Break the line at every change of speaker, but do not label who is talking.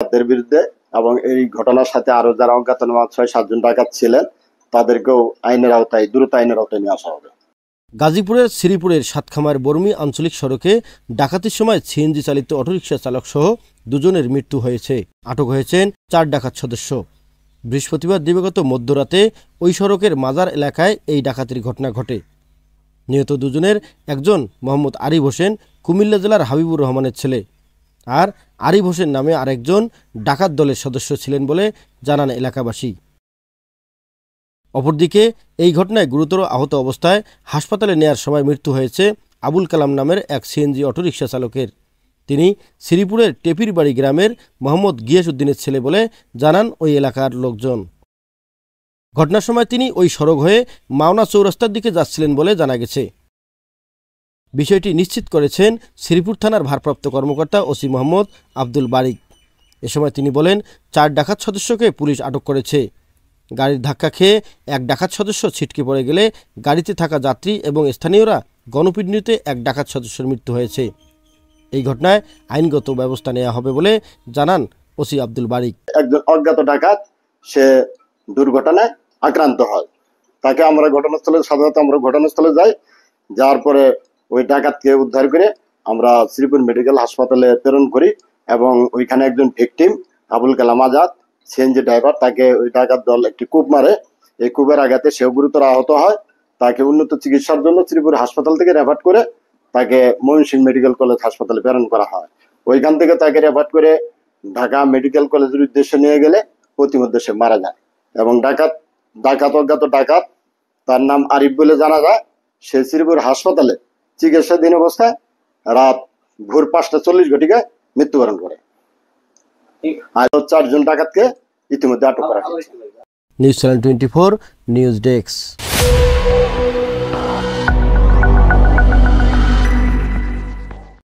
তাদের বিরুদ্ধে এবং এই ঘটনার সাথে আরো যারা অজ্ঞাতনামা ৬-৭ জন ডাকাত ছিলেন তাদেরকেও দ্রুত আইনের আওতায় নিয়ে আসা হবে।
গাজীপুরের শ্রীপুরের সাতখামার বর্মী আঞ্চলিক সড়কে ডাকাতির সময় সিএনজি চালিত অটোরিকশা চালক সহ দুজনের মৃত্যু হয়েছে। আটক হয়েছেন ৪ ডাকাত সদস্য। বৃহস্পতিবার দিবাগত মধ্যরাতে ওই সড়কের মাজার এলাকায় এই ডাকাতির ঘটনা ঘটে। নিহত দুজনের একজন মোহাম্মদ আরিফ হোসেন কুমিল্লা জেলার হাবিবুর রহমানের ছেলে, আর আরিফ হোসেন নামে আরেকজন ডাকাত দলের সদস্য ছিলেন বলে জানান এলাকাবাসী। অপরদিকে এই ঘটনায় গুরুতর আহত অবস্থায় হাসপাতালে নেয়ার সময় মৃত্যু হয়েছে আবুল কালাম নামের এক সিএনজি অটোরিকশা চালকের। তিনি শ্রীপুরের টেপিরবাড়ি গ্রামের মোহাম্মদ গিয়াসউদ্দিনের ছেলে বলে জানান ওই এলাকার লোকজন। ঘটনার সময় তিনি ওই সড়ক হয়ে মাওনা চৌরাস্তার দিকে যাচ্ছিলেন বলে জানা গেছে। বিষয়টি নিশ্চিত করেছেন শ্রীপুর থানার ভারপ্রাপ্ত কর্মকর্তা ওসি মোহাম্মদ আব্দুল বারিক। এ সময় তিনি বলেন, ৪ ডাকাত সদস্যকে পুলিশ আটক করেছে। গাড়ির ধাক্কা খেয়ে এক ডাকাত সদস্য ছিটকে পড়ে গেলে গাড়িতে থাকা যাত্রী এবং স্থানীয়রা গণপিটুনিতে এক ডাকাত সদস্যের মৃত্যু হয়েছে। এই ঘটনায় আইনগত ব্যবস্থা নেওয়া হবে বলে জানান ওসি আব্দুল বারিক।
একজন অজ্ঞাত ডাকাত সে দুর্ঘটনায় আক্রান্ত হয়, তাকে আমরা ঘটনাস্থলে যাই, যাওয়ার পরে ওই ডাকাতকে উদ্ধার করে আমরা শ্রীপুর মেডিকেল হাসপাতালে প্রেরণ করি এবং ওইখানে একজন victim Abul Kalam Azad CNG driver, তাকে ওই ডাকাত দল একটি কূপ মারে। এই কূপের আঘাতে সেও গুরুতর আহত হয়। তাকে উন্নত চিকিৎসার জন্য শ্রীপুর হাসপাতাল থেকে রেফার করে তাকে ময়মনসিংহ মেডিকেল কলেজ হাসপাতালে প্রেরণ করা হয়। ওইখান থেকে তাকে রেফার করে ঢাকা মেডিকেল কলেজের উদ্দেশ্যে নিয়ে গেলে প্রতিমধ্যে সে মারা যায় এবং অজ্ঞাত ডাকাত, তার নাম আরিফ বলে জানা যায়, সে শ্রীপুর হাসপাতালে চিকিৎসাধীন অবস্থায় রাত ভোর ৫টা ৪০ ঘটিকায় মৃত্যুবরণ করে। আর ৪ জন ডাকাতকে ইতিমধ্যে আটক করা হয়েছে।
News channel 24 news desk.